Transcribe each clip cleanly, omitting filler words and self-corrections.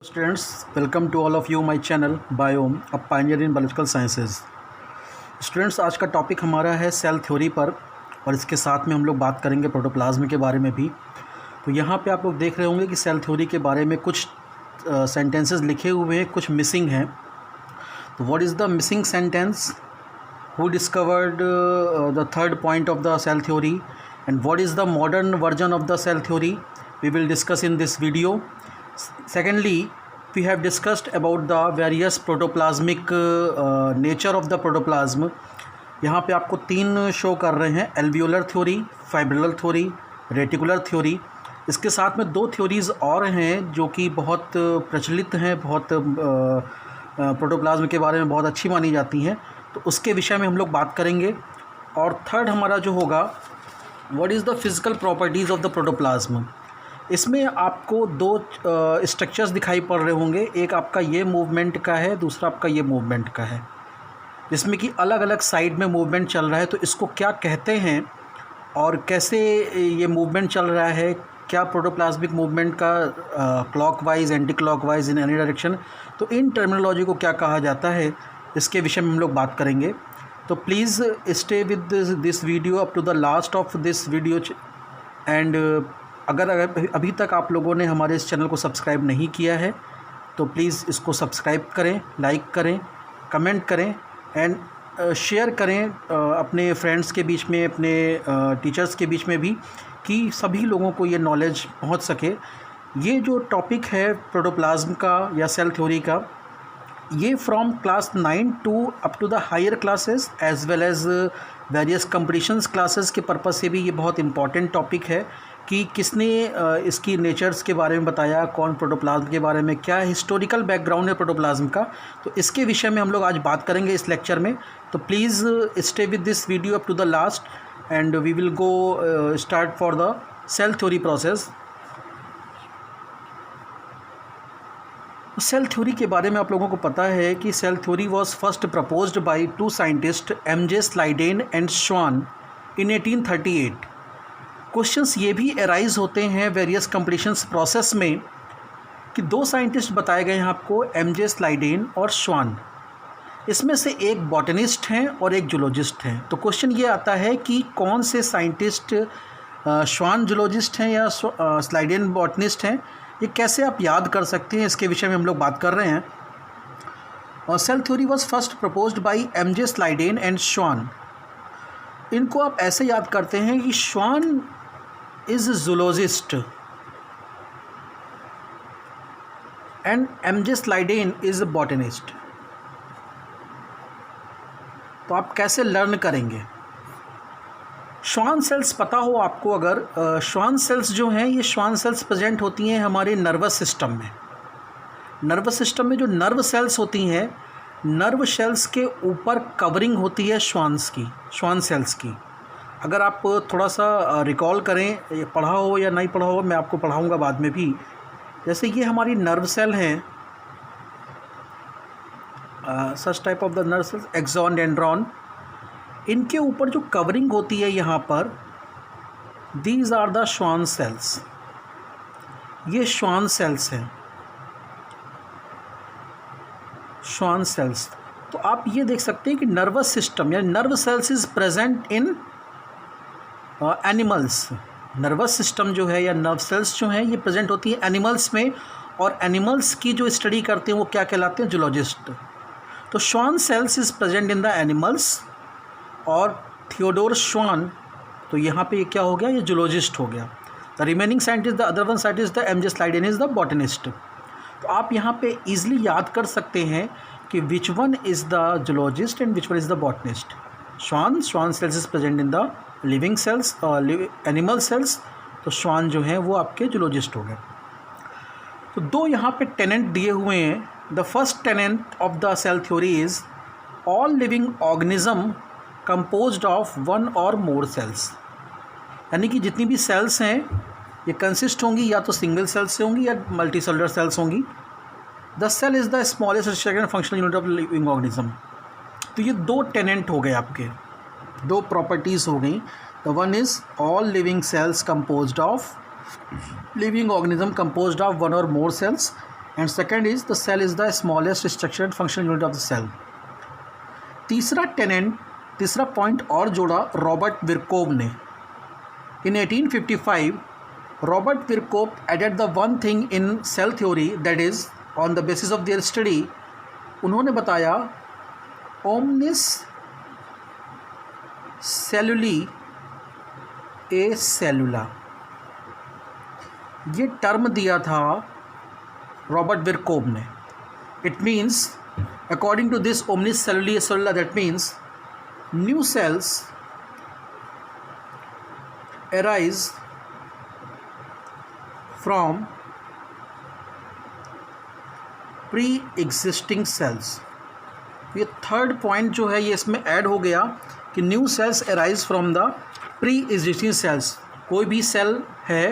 Students, welcome to all of you my channel Biome, a pioneer in biological sciences। Students, आज का topic हमारा है cell theory पर और इसके साथ में हम लोग बात करेंगे प्रोटोप्लाज्म के बारे में भी। तो यहाँ पे आप लोग देख रहे होंगे कि सेल थ्योरी के बारे में कुछ सेंटेंसेस लिखे हुए हैं, कुछ मिसिंग हैं। तो what is the missing sentence, who discovered the third point of the cell theory and what is the modern version of the cell theory, we will discuss in this video. Secondly, we have discussed about the various protoplasmic nature of the protoplasm. यहाँ पे आपको तीन show कर रहे हैं, alveolar theory, fibrillar theory, reticular theory. इसके साथ में दो थ्योरीज़ और हैं जो कि बहुत प्रचलित हैं, बहुत प्रोटोप्लाज्म के बारे में बहुत अच्छी मानी जाती हैं, तो उसके विषय में हम लोग बात करेंगे। और थर्ड हमारा जो होगा, what is the physical properties of the protoplasm. इसमें आपको दो स्ट्रक्चर्स दिखाई पड़ रहे होंगे, एक आपका ये मूवमेंट का है, दूसरा आपका ये मूवमेंट का है, जिसमें कि अलग अलग साइड में मूवमेंट चल रहा है। तो इसको क्या कहते हैं और कैसे ये मूवमेंट चल रहा है, क्या प्रोटोप्लाज्मिक मूवमेंट का clockwise, anti clockwise, in any direction, तो इन टर्मिनोलॉजी को क्या कहा जाता है, इसके विषय में हम लोग बात करेंगे। तो please stay with this video up to the last of this video. And अगर अभी तक आप लोगों ने हमारे इस चैनल को सब्सक्राइब नहीं किया है तो प्लीज़ इसको सब्सक्राइब करें, लाइक करें, कमेंट करें एंड शेयर करें अपने फ्रेंड्स के बीच में, अपने टीचर्स के बीच में भी, कि सभी लोगों को ये नॉलेज पहुंच सके। ये जो टॉपिक है प्रोटोप्लाज्म का या सेल थ्योरी का, ये from class 9 to up to the higher classes as well as various competitions classes के पर्पज़ से भी ये बहुत इम्पॉर्टेंट टॉपिक है कि किसने इसकी नेचर्स के बारे में बताया, कौन प्रोटोप्लाज्म के बारे में, क्या हिस्टोरिकल बैकग्राउंड है प्रोटोप्लाज्म का। तो इसके विषय में हम लोग आज बात करेंगे इस लेक्चर में। तो please stay with this video up to the last and we will go start for the cell theory process. Cell theory के बारे में आप लोगों को पता है कि cell theory was first proposed by two scientist M J. Schleiden and Schwann in 1838। Questions ये भी अराइज होते हैं वेरियस कंपटीशंस प्रोसेस में कि दो साइंटिस्ट बताए गए हैं आपको, एम.जे. स्लाइडेन और श्वान। इसमें से एक बॉटनिस्ट हैं और एक जूलॉजिस्ट हैं। तो क्वेश्चन ये आता है कि कौन से साइंटिस्ट श्वान जूलॉजिस्ट हैं या स्लाइडेन बॉटनिस्ट हैं, ये कैसे आप याद कर सकते हैं, इसके विषय में हम लोग बात कर रहे हैं। और cell theory was first proposed by M J. Schleiden and Schwann. इनको आप ऐसे याद करते हैं कि Schwann is zoologist and M J. Schleiden is botanist. तो आप कैसे लर्न करेंगे, श्वान सेल्स पता हो आपको, अगर श्वान सेल्स जो हैं, ये श्वान सेल्स प्रेजेंट होती हैं हमारे नर्वस सिस्टम में। नर्वस सिस्टम में जो नर्व सेल्स होती हैं, नर्व सेल्स के ऊपर कवरिंग होती है श्वान सेल्स की। अगर आप थोड़ा सा रिकॉल करें, पढ़ा हो या नहीं पढ़ा हो, मैं आपको पढ़ाऊँगा बाद में भी। जैसे ये हमारी नर्व सेल हैं, such type of the nerve cells, axon, dendron, इनके ऊपर जो कवरिंग होती है यहाँ पर, these are the Schwann cells. ये श्वान सेल्स हैं, श्वान सेल्स। तो आप ये देख सकते हैं कि नर्वस सिस्टम या nerve cells is present in animals. Nervous system जो है या नर्व सेल्स जो हैं, ये प्रेजेंट होती है एनिमल्स में, और एनिमल्स की जो स्टडी करते हैं वो क्या कहलाते हैं, जूलॉजिस्ट। तो Schwann cells is present in the animals, और थियोडोर श्वान, तो यहाँ पे ये क्या हो गया, ये जूलॉजिस्ट हो गया। The remaining scientist, the other one scientist, the MJ. Schleiden is the botanist. तो आप यहाँ पे ईजिली याद कर सकते हैं कि which one is the zoologist and which one is the botanist. Schwann cells is present in the living cells, animal cells, तो श्वान जो हैं वो आपके जूलॉजिस्ट हो गए। तो दो यहाँ पे टेनेंट दिए हुए हैं। The first tenet of the cell theory is all living organism composed of one or more sales. यानी कि जितनी भी सेल्स हैं ये कंसिस्ट होंगी या तो सिंगल सेल्स से होंगी या मल्टी सेलुलर सेल्स होंगी। The cell is the smallest structural and functional unit of living organism. तो ये दो टेनेंट हो गए आपके, दो प्रॉपर्टीज़ हो गई। The one is all living cells composed of, living organism composed of one or more cells, and second is the cell is the smallest structure and functional unit of the cell. तीसरा point और जोड़ा Robert Virchow ने। In 1855 Robert Virchow added the one thing in cell theory that is on the basis of their study. उन्होंने बताया omnis सेलुली ए सेलुला, ये term दिया था Robert Virchow ने। It means according to this omnis celluli a cellula, that means new cells arise from pre-existing cells। ये third point जो है ये इसमें ऐड हो गया कि new sales arise from the pre existing sales. कोई भी सेल है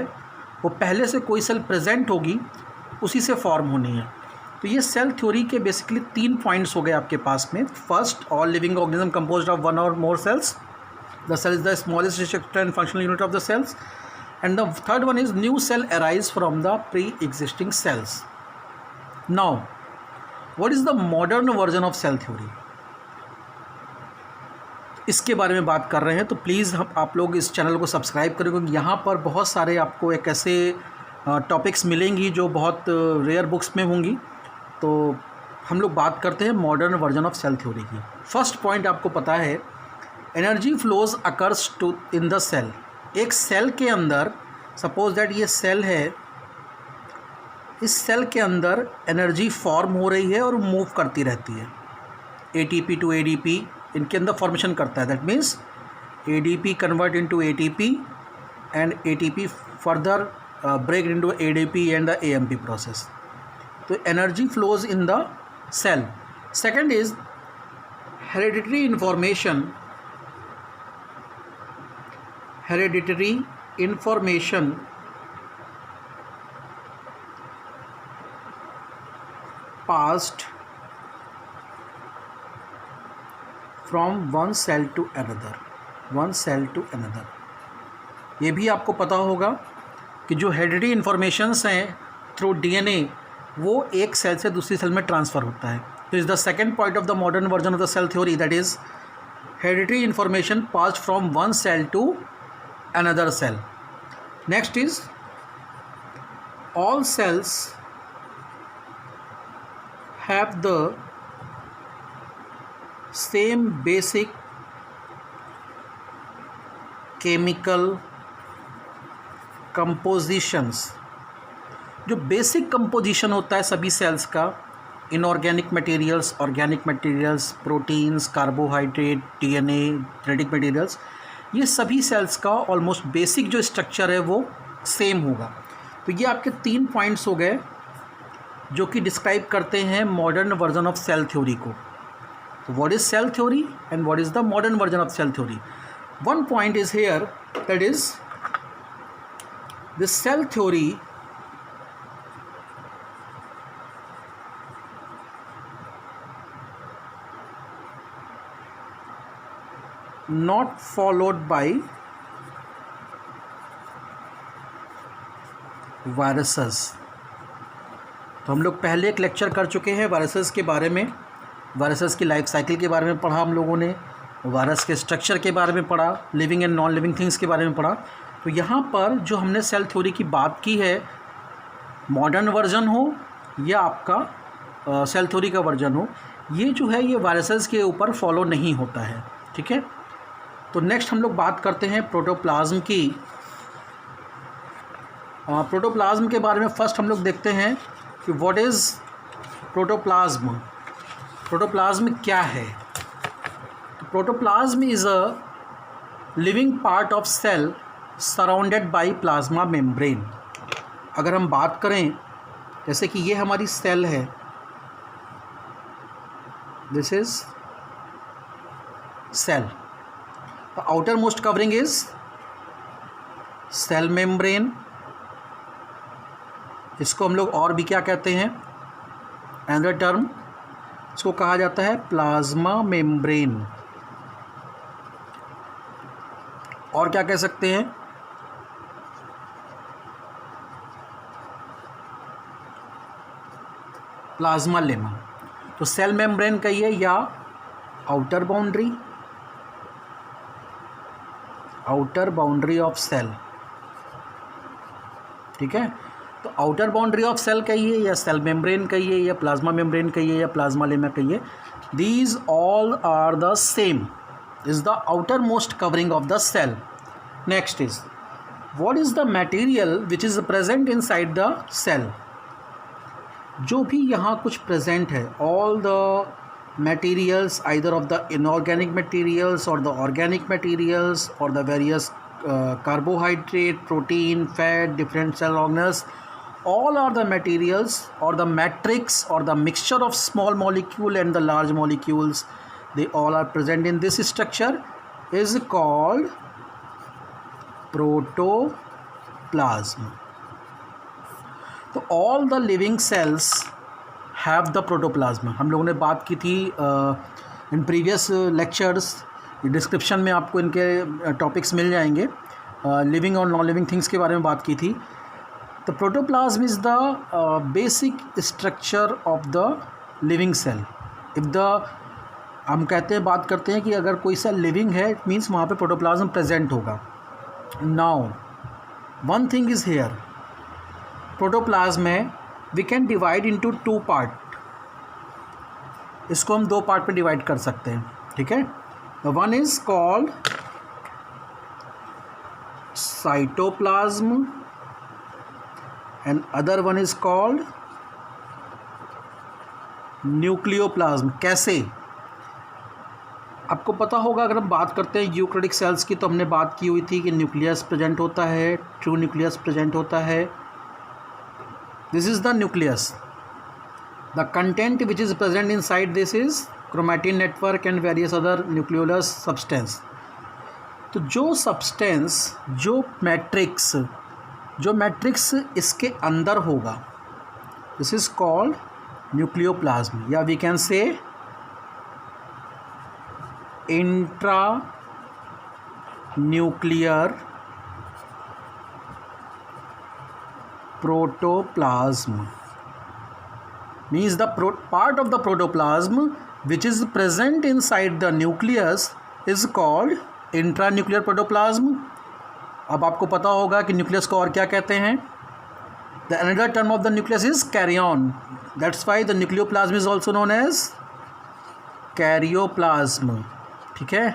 वो पहले से कोई सेल प्रेजेंट होगी उसी से फॉर्म होनी है। तो ये सेल थ्योरी के बेसिकली 3 पॉइंट्स हो गए आपके पास में। First, all living organism composed of one or more cells, the cell is the smallest structure and functional unit of the cells, and the third one is new cell arise from the pre existing cells. Now what is the modern version of cell theory, इसके बारे में बात कर रहे हैं। तो please आप लोग इस चैनल को सब्सक्राइब करें, क्योंकि यहाँ पर बहुत सारे आपको एक ऐसे टॉपिक्स मिलेंगी जो बहुत रेयर बुक्स में होंगी। तो हम लोग बात करते हैं modern version of cell theory की। फर्स्ट पॉइंट आपको पता है, energy flows occurs to in the cell. एक सेल के अंदर, सपोज दैट ये सेल है, इस सेल के अंदर एनर्जी फॉर्म हो रही है और मूव करती रहती है। एटीपी टू एडीपी इनके अंदर फॉर्मेशन करता है। That means ADP convert into ATP and ATP further break into ADP and the AMP process. तो energy flows in the cell. Second is hereditary information. Hereditary information passed from one cell to another. ये भी आपको पता होगा कि जो hereditary informations हैं through DNA वो एक सेल से दूसरी सेल में ट्रांसफ़र होता है। तो is the second point of the modern version of the cell theory, that is hereditary information passed from one cell to another cell. Next is all cells have the same basic chemical compositions. जो basic composition होता है सभी cells का, inorganic materials, organic materials, proteins, carbohydrate, DNA, genetic materials, ये सभी cells का almost basic जो structure है वो सेम होगा। तो ये आपके 3 पॉइंट्स हो गए जो कि डिस्क्राइब करते हैं modern version of cell theory को। तो what is cell theory and what is the modern version of cell theory. One point is here, that is this cell theory not followed by viruses। तो हम लोग पहले एक lecture कर चुके हैं वायरसेस के बारे में। वायरसेस की लाइफ साइकिल के बारे में पढ़ा हम लोगों ने, वायरस के स्ट्रक्चर के बारे में पढ़ा, living and non living things के बारे में पढ़ा। तो यहाँ पर जो हमने सेल थ्योरी की बात की है, मॉडर्न वर्जन हो या आपका सेल थ्योरी का वर्जन हो, ये जो है ये वायरसेस के ऊपर फॉलो नहीं होता है। ठीक है, तो नेक्स्ट हम लोग बात करते हैं प्रोटोप्लाज्म की। प्रोटोप्लाज्म के बारे में फर्स्ट हम लोग देखते हैं कि व्हाट इज़ प्रोटोप्लाज्म। प्रोटोप्लाज्म क्या है? तो protoplasm is a living part of cell surrounded by plasma membrane. अगर हम बात करें, जैसे कि ये हमारी सेल है, this is cell, the outermost covering is cell membrane। इसको हम लोग और भी क्या कहते हैं, another term, इसको कहा जाता है प्लाज्मा मेम्ब्रेन। और क्या कह सकते हैं, प्लाज्मा लेमा। तो सेल मेम्ब्रेन कहिए या आउटर बाउंड्री ऑफ सेल, ठीक है। तो आउटर बाउंड्री ऑफ सेल कहिए या सेल मेम्ब्रेन कहिए या प्लाज्मा मेम्ब्रेन कहिए या प्लाज्मा लेमा कहिए, these all are the same, is the outermost covering of the cell. Next is what is the material which is present inside the cell. जो भी यहाँ कुछ present है, all the materials either of the inorganic materials or the organic materials or the various carbohydrate, protein, fat, different cell organelles, all are the materials or the matrix or the mixture of small molecule and the large molecules, they all are present in this structure, is called protoplasm. तो all the living cells have the protoplasm. हम लोगों ने बात की थी in previous lectures, description में आपको इनके टॉपिक्स मिल जाएंगे, लिविंग और नॉन लिविंग थिंग्स के बारे में बात की थी। तो protoplasm is the basic structure of the living cell. If the हम बात करते हैं कि अगर कोई सेल लिविंग है, इट मीन्स वहाँ पे प्रोटोप्लाज्म प्रेजेंट होगा। Now one thing is here, protoplasm में we can divide into two part, इसको हम दो पार्ट में डिवाइड कर सकते हैं, ठीक है। One is called cytoplasm and other one is called nucleoplasm. कैसे, आपको पता होगा, अगर हम बात करते हैं यूकैरियोटिक सेल्स की, तो हमने बात की हुई थी कि न्यूक्लियस प्रेजेंट होता है, ट्रू न्यूक्लियस प्रेजेंट होता है। This is the nucleus. The content which is present inside this is chromatin network and various other nucleolus substance. तो जो substance, जो मैट्रिक्स इसके अंदर होगा, this is called nucleoplasm, या we can say intranuclear protoplasm, means the part of the protoplasm which is present inside the nucleus is called intranuclear protoplasm. अब आपको पता होगा कि न्यूक्लियस को और क्या कहते हैं। The another term of the nucleus is carrion. That's why the nucleoplasm is also known as karyoplasm. ठीक है,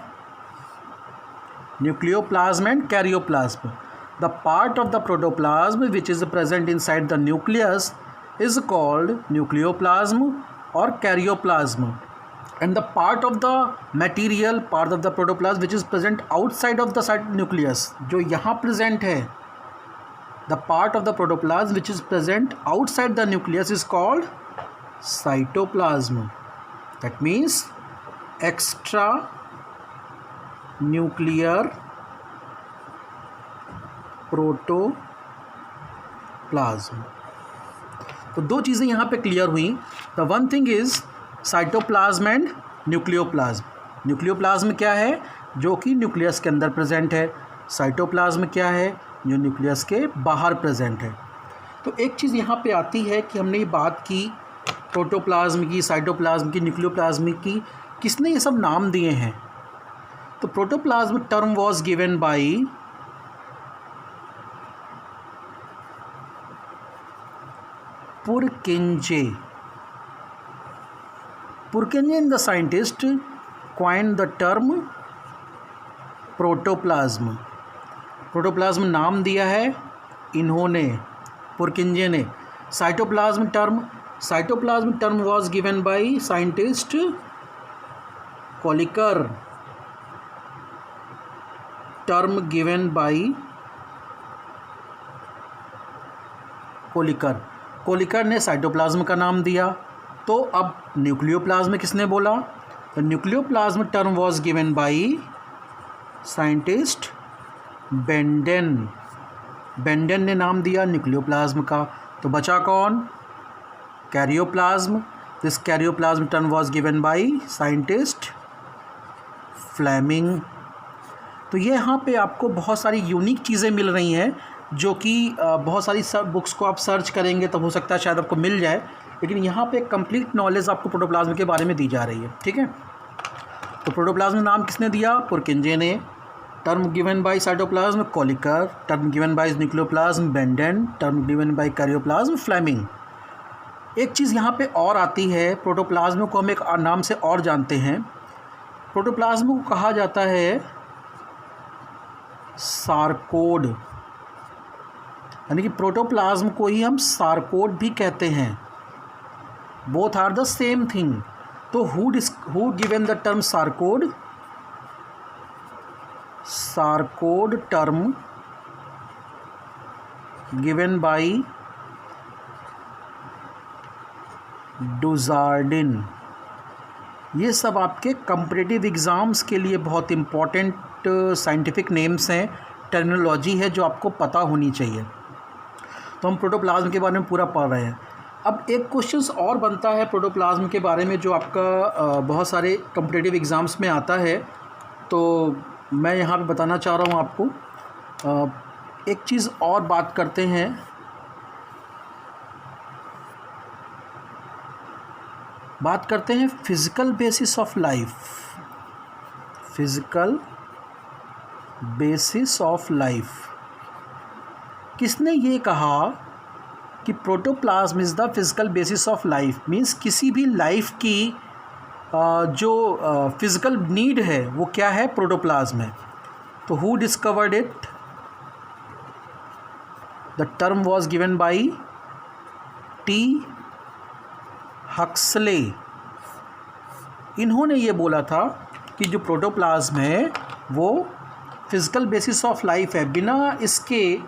nucleoplasm and karyoplasm. The part of the protoplasm which is present inside the nucleus is called nucleoplasm or karyoplasm, and the part of the material, part of the protoplasm which is present outside of the nucleus, जो यहाँ present है, the part of the protoplasm which is present outside the nucleus is called cytoplasm. That means extra nuclear protoplasm. तो दो चीज़ें यहाँ पे clear हुई। The one thing is cytoplasm and nucleoplasm. Nucleoplasm क्या है, जो कि न्यूक्लियस के अंदर प्रेजेंट है। साइटोप्लाज्म क्या है, जो न्यूक्लियस के बाहर प्रेजेंट है। तो एक चीज़ यहाँ पे आती है कि हमने ये बात की प्रोटोप्लाज्म की, साइटोप्लाज्म की, न्यूक्लियोप्लाज्म की, किसने ये सब नाम दिए हैं। तो protoplasm term was given by Purkinje. Purkinje, the scientist, coined the term protoplasm. Protoplasm नाम दिया है इन्होंने, पुरकिंजे ने। Cytoplasm term was given by scientist Kolliker. Term given by Kolliker ने साइटोप्लाज्म का नाम दिया। तो अब न्यूक्लियोप्लाज्म किसने बोला, तो nucleoplasm term was given by scientist Benden ने नाम दिया न्यूक्लियोप्लाज्म का। तो बचा कौन, karyoplasm. This karyoplasm term was given by scientist Fleming. तो ये यहाँ पे आपको बहुत सारी यूनिक चीज़ें मिल रही हैं, जो कि बहुत सारी सब बुक्स को आप सर्च करेंगे तो हो सकता है शायद आपको मिल जाए, लेकिन यहाँ पे कंप्लीट नॉलेज आपको प्रोटोप्लाज्म के बारे में दी जा रही है, ठीक है। तो प्रोटोप्लाज्म नाम किसने दिया? पुरकिंजे ने। Term given by cytoplasm Kolliker, term given by nucleoplasm Benden, term given by karyoplasm Flemming. एक चीज़ यहाँ पे और आती है, प्रोटोप्लाज्म को हम एक नाम से और जानते हैं। प्रोटोप्लाज्म को कहा जाता है सारकोड, यानी कि प्रोटोप्लाज्म को ही हम सारकोड भी कहते हैं। Both are the same thing. तो who given the term sarcode? Sarcode term given by Dujardin. ये सब आपके कॉम्पिटिटिव एग्ज़ाम्स के लिए बहुत इम्पॉर्टेंट साइंटिफिक नेम्स हैं, टर्मिनोलॉजी है जो आपको पता होनी चाहिए। तो हम प्रोटोप्लाज्म के बारे में पूरा पढ़ रहे हैं। अब एक क्वेश्चंस और बनता है प्रोटोप्लाज्म के बारे में जो आपका बहुत सारे कॉम्पिटिटिव एग्ज़ाम्स में आता है, तो मैं यहाँ पे बताना चाह रहा हूँ आपको। एक चीज़ और बात करते हैं, physical basis of life. Physical basis of life. किसने ये कहा कि protoplasm is the physical basis of life? Means किसी भी लाइफ की जो फिज़िकल नीड है वो क्या है? प्रोटोप्लाज्म है। तो who discovered it? The term was given by T Huxley. इन्होंने ये बोला था कि जो प्रोटोप्लाज्म है वो फिज़िकल बेसिस ऑफ लाइफ है, बिना इसके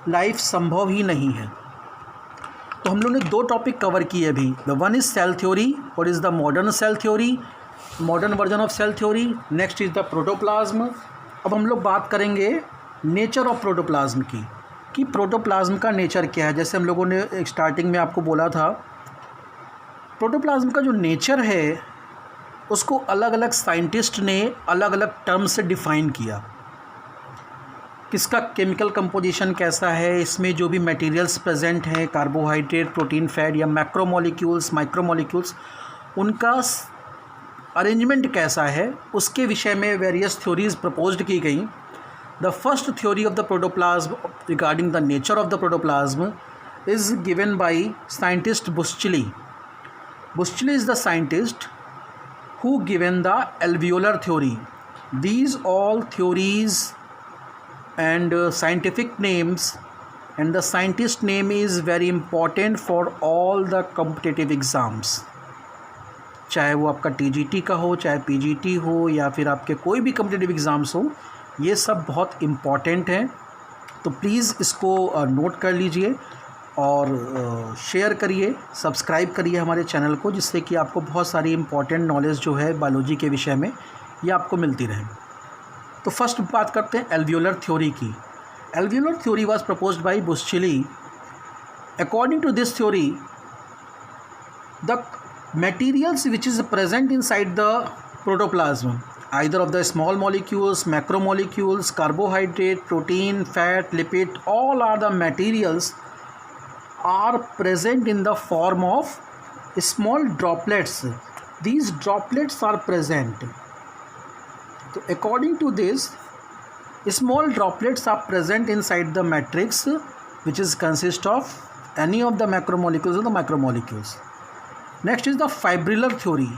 लाइफ संभव ही नहीं है। तो हम लोग ने दो टॉपिक कवर किए अभी। The one is cell theory, और is the modern cell theory, modern version of cell theory. Next is the protoplasm. अब हम लोग बात करेंगे नेचर ऑफ प्रोटोप्लाज्म की, कि प्रोटोप्लाज्म का नेचर क्या है। जैसे हम लोगों ने स्टार्टिंग में आपको बोला था, प्रोटोप्लाज्म का जो नेचर है उसको अलग अलग साइंटिस्ट ने अलग अलग टर्म से डिफ़ाइन किया। किसका केमिकल कंपोजिशन कैसा है, इसमें जो भी मटेरियल्स प्रेजेंट हैं, कार्बोहाइड्रेट, प्रोटीन, फैट या मैक्रोमोलिक्यूल्स, माइक्रोमोलिक्यूल्स, उनका अरेंजमेंट कैसा है, उसके विषय में वेरियस थ्योरीज प्रपोज्ड की गई। The first theory of the protoplasm regarding the nature of the protoplasm is given by scientist Butschli. Butschli is the scientist who given the alveolar theory. These all theories and scientific names, and the scientist name is very important for all the competitive exams. चाहे वो आपका TGT का हो, चाहे PGT हो, या फिर आपके कोई भी कॉम्पिटिटिव एग्ज़ाम्स हो, ये सब बहुत इम्पॉर्टेंट हैं। तो प्लीज़ इसको नोट कर लीजिए और शेयर करिए, सब्सक्राइब करिए हमारे चैनल को, जिससे कि आपको बहुत सारी इम्पॉर्टेंट नॉलेज जो है बायोलॉजी के विषय में ये आपको मिलती रहे। तो फर्स्ट बात करते हैं एल्वियोलर थ्योरी की। Alveolar theory was proposed by Butschli. According to this theory, the materials which is present inside the protoplasm, either of the small molecules, macromolecules, carbohydrate, protein, fat, lipid, all are the materials are present in the form of small droplets. These droplets are present. So according to this, small droplets are present inside the matrix, which is consist of any of the macromolecules or the micromolecules. Next is the fibrillar theory.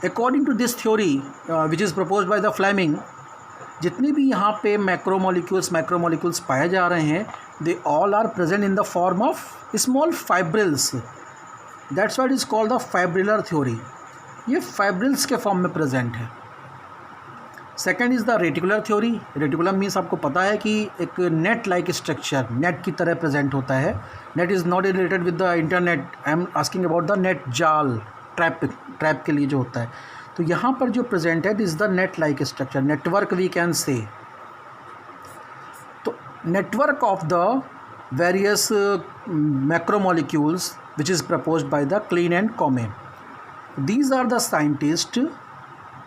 According to this theory, which is proposed by the Fleming, जितनी भी यहाँ पे macromolecules पाए जा रहे हैं, they all are present in the form of small fibrils. That's what is called the fibrillar theory. ये fibrils के फॉर्म में प्रेजेंट है। Second is the reticular theory. Reticulum means आपको पता है कि एक नेट लाइक स्ट्रक्चर, नेट की तरह प्रेजेंट होता है। Net is not related with the internet, I am asking about the net, जाल, ट्रैप के लिए जो होता है। तो यहाँ पर जो प्रेजेंट है, this the net like structure, network we can say. तो network of the various macromolecules which is proposed by the Klein and Kome. These are the scientist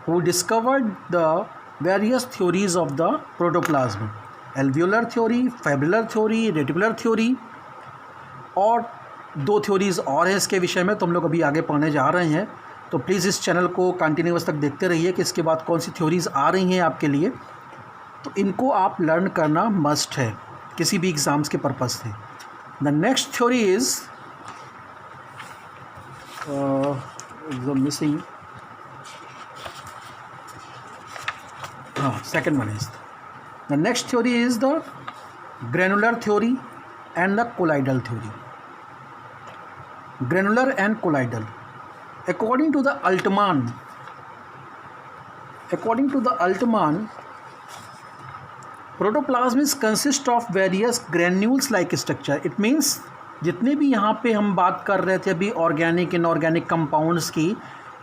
who discovered the various theories of the protoplasm: alveolar theory, fibrillar theory, reticular theory, और 2 theories और हैं इसके विषय में, तो हम लोग अभी आगे पढ़ने जा रहे हैं। तो प्लीज़ इस चैनल को कंटिन्यूअस तक देखते रहिए कि इसके बाद कौन सी थ्योरीज़ आ रही हैं आपके लिए। तो इनको आप लर्न करना मस्ट है किसी भी एग्ज़ाम्स के पर्पज़ से। The next theory is missing, second one is the next theory is the granular theory and the colloidal theory. Granular and colloidal. According to the Altman, protoplasm is consist of various granules like structure. It means जितने भी यहाँ पे हम बात कर रहे थे अभी ऑर्गेनिक इनऑर्गेनिक कंपाउंड्स की,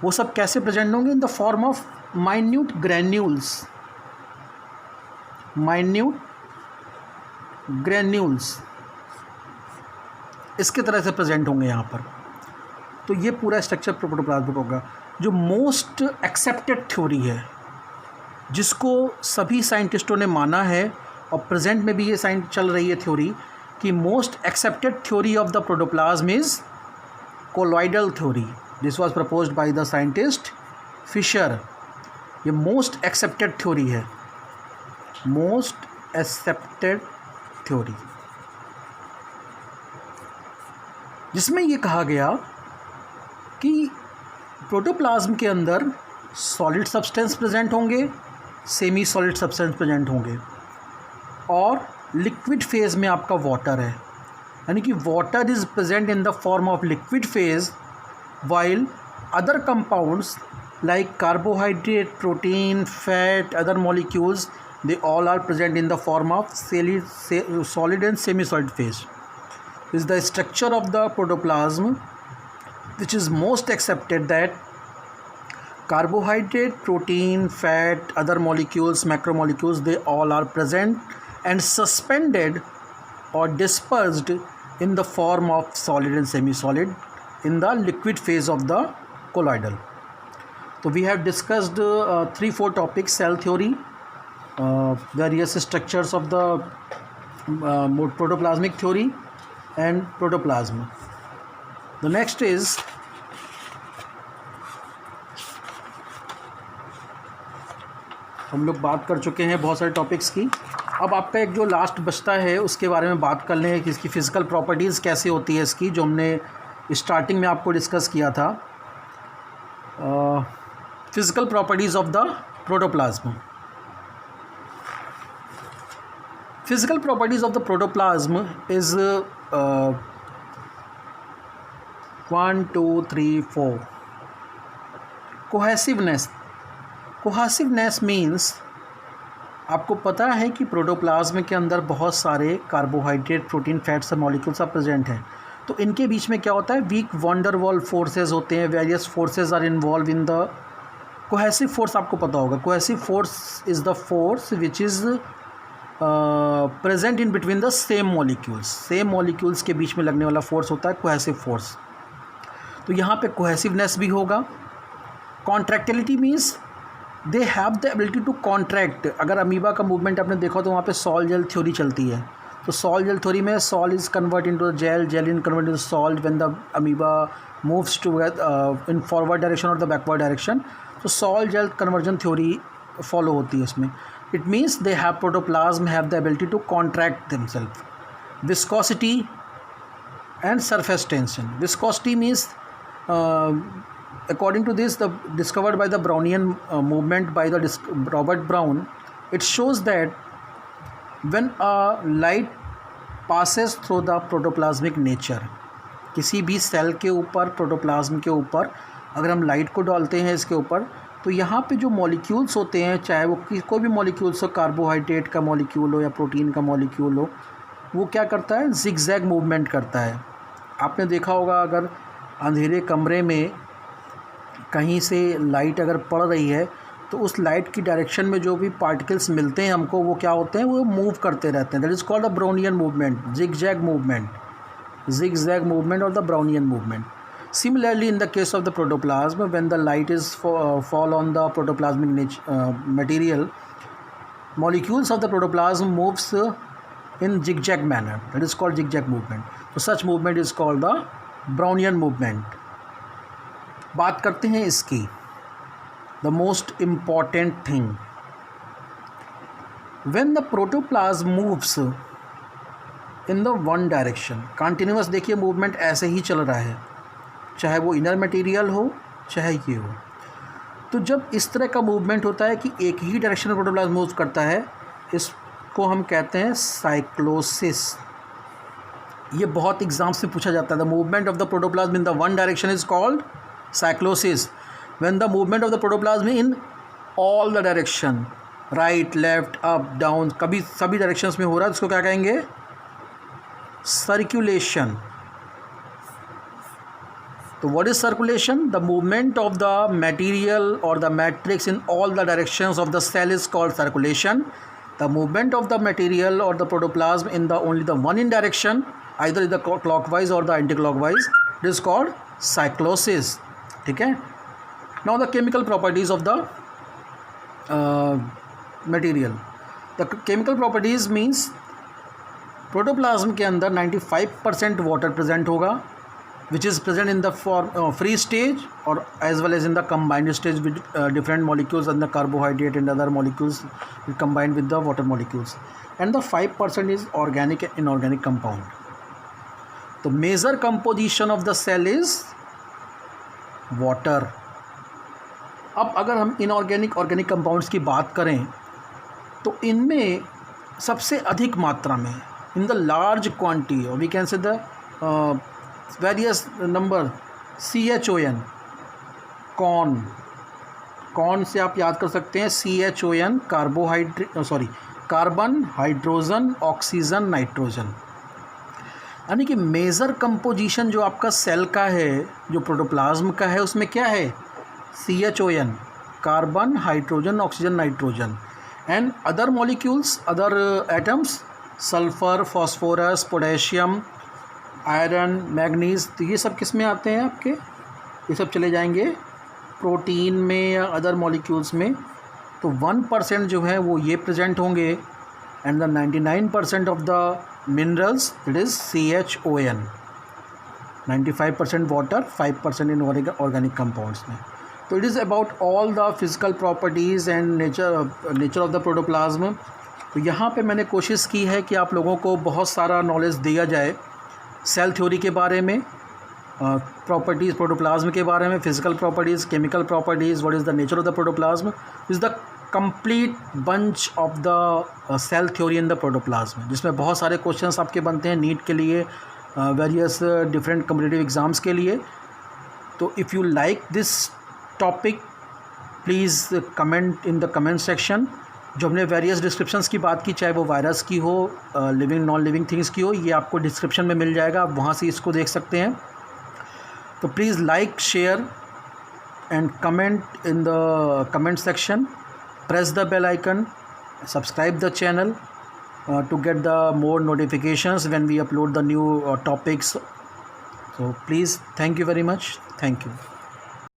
वो सब कैसे प्रेजेंट होंगे? इन the form of minute granules इसके तरह से प्रेजेंट होंगे यहाँ पर। तो ये पूरा स्ट्रक्चर प्रोटोप्लाज्म होगा। जो मोस्ट एक्सेप्टेड थ्योरी है, जिसको सभी साइंटिस्टों ने माना है और प्रेजेंट में भी ये साइंस चल रही है थ्योरी, कि most accepted theory of the protoplasm is colloidal theory. This was proposed by the scientist Fischer. ये मोस्ट एक्सेप्टेड थ्योरी है, मोस्ट एक्सेप्टेड थ्योरी, जिसमें ये कहा गया कि प्रोटोप्लाज्म के अंदर सॉलिड सब्सटेंस प्रेजेंट होंगे, सेमी सॉलिड सब्सटेंस प्रेजेंट होंगे, और लिक्विड फेज में आपका वाटर है, यानी कि water is present in the form of liquid phase, while other compounds like carbohydrate, protein, fat, other molecules, they all are present in the form of solid and semi-solid phase. This is the structure of the protoplasm, which is most accepted, that carbohydrate, protein, fat, other molecules, macromolecules, they all are present and suspended or dispersed in the form of solid and semi-solid in the liquid phase of the colloidal. So we have discussed 3-4 topics: cell theory, various structures of the protoplasmic theory, and protoplasm. The next is हम लोग बात कर चुके हैं बहुत सारे topics की। अब आपका एक जो लास्ट बचता है उसके बारे में बात कर लें कि इसकी फ़िज़िकल प्रॉपर्टीज़ कैसे होती है इसकी, जो हमने स्टार्टिंग में आपको डिस्कस किया था। Physical properties of the protoplasm. Physical properties of the protoplasm is 1, 2, 3, 4. Cohesiveness means आपको पता है कि प्रोटोप्लाज्म के अंदर बहुत सारे कार्बोहाइड्रेट, प्रोटीन, फैट्स और मॉलिक्यूल्स प्रेजेंट हैं। तो इनके बीच में क्या होता है? वीक वंडर वॉल फोर्सेज होते हैं, various forces are involve in the cohesive force. आपको पता होगा cohesive force is the force which is present in between the same molecules के बीच में लगने वाला फोर्स होता है कोहेसिव फोर्स। तो यहाँ पे कोहेसिवनेस भी होगा। Contractility means they have the ability to contract. अगर अमीबा का मूवमेंट आपने देखा तो वहाँ पे सॉल जेल थ्योरी चलती है। तो सॉल जेल थ्योरी में sol is convert into gel, gel in convert into salt when the amoeba moves to in forward direction और द बैकवर्ड डायरेक्शन। तो sol gel conversion theory follow होती है उसमें। It means they have protoplasm have the ability to contract themself. Viscosity and surface tension. Viscosity means according to this, discovered by the Brownian movement by the Robert Brown, it shows that when a light passes through the protoplasmic nature, किसी भी cell के ऊपर, protoplasm के ऊपर अगर हम light को डालते हैं इसके ऊपर, तो यहाँ पे जो मॉलिक्यूल्स होते हैं, चाहे वो कोई भी मॉलिक्यूल्स हो, कार्बोहाइड्रेट का मॉलिक्यूल हो या प्रोटीन का मॉलिक्यूल हो, वो क्या करता है? जिगजैग मूवमेंट करता है। आपने देखा होगा अगर अंधेरे कमरे में कहीं से लाइट अगर पड़ रही है तो उस लाइट की डायरेक्शन में जो भी पार्टिकल्स मिलते हैं हमको, वो क्या होते हैं? वो मूव करते रहते हैं। That is called the Brownian movement, zigzag movement or the Brownian movement. Similarly, in the case of the protoplasm, when the light is fall on the protoplasmic material, molecules of the protoplasm moves in zigzag manner. That is called zigzag movement. So such movement is called the Brownian movement. बात करते हैं इसकी, the most important thing, when the protoplasm moves in the one direction, continuous देखिए movement ऐसे ही चल रहा है, चाहे वो इनर मटेरियल हो चाहे ये हो। तो जब इस तरह का मूवमेंट होता है कि एक ही डायरेक्शन में प्रोटोप्लाज्म मूव करता है, इसको हम कहते हैं साइक्लोसिस। ये बहुत एग्जाम्स में पूछा जाता है। The movement of the protoplasm in the one direction is called cyclosis. When the movement of the protoplasm in all the direction, right left up down, कभी सभी डायरेक्शंस में हो रहा है, इसको क्या कहेंगे? सर्कुलेशन। तो what is circulation? The movement of the material or the matrix in all the directions of the cell is called circulation. The movement of the material or the protoplasm in the only the one in direction, either in the clockwise or the anti-clockwise, it is called cyclosis. ठीक है। Now the chemical properties of the material. The chemical properties means protoplasm के अंदर 95% water present होगा, which is present in the free stage और as well as in the combined stage with different molecules and the carbohydrate and other molecules combined with the water molecules, and the 5% is organic and inorganic compound. तो major composition of the cell is water. अब अगर हम inorganic organic compounds की बात करें तो इनमें सबसे अधिक मात्रा में, in the large quantity, we can से the various number, CHON, cone से आप याद कर सकते हैं, CHON carbon, hydrogen, oxygen, nitrogen. यानी कि मेजर कंपोजिशन जो आपका सेल का है, जो प्रोटोप्लाज्म का है, उसमें क्या है? CHON, carbon, hydrogen, oxygen, nitrogen, and other molecules, other atoms, sulphur, phosphorus, potassium, iron, manganese. तो ये सब किस में आते हैं आपके? ये सब चले जाएंगे प्रोटीन में या अदर मॉलिक्यूल्स में। तो 1% जो है वो ये प्रेजेंट होंगे, and the 99% of the minerals, it is CHON, 95% water, 5% in organic compounds में। तो it is about all the physical properties and nature of the protoplasm. तो यहाँ पे मैंने कोशिश की है कि आप लोगों को बहुत सारा नॉलेज दिया जाए सेल थ्योरी के बारे में, प्रॉपर्टीज़ प्रोटोप्लाज्म के बारे में, physical properties, chemical properties, what is the nature of the protoplasm, is the complete bunch of the cell theory in the protoplasm, जिसमें बहुत सारे क्वेश्चंस आपके बनते हैं नीट के लिए, वेरियस डिफरेंट कॉम्पिटिटिव एग्ज़ाम्स के लिए। तो if you like this topic, please comment in the comment section. जो हमने वेरियस डिस्क्रिप्शंस की बात की, चाहे वो वायरस की हो, लिविंग नॉन लिविंग थिंग्स की हो, ये आपको डिस्क्रिप्शन में मिल जाएगा, आप वहाँ से इसको देख सकते हैं। तो please like, share and comment in the comment section, press the bell icon, subscribe the channel to get the more notifications when we upload the new topics. So please, thank you very much. Thank you.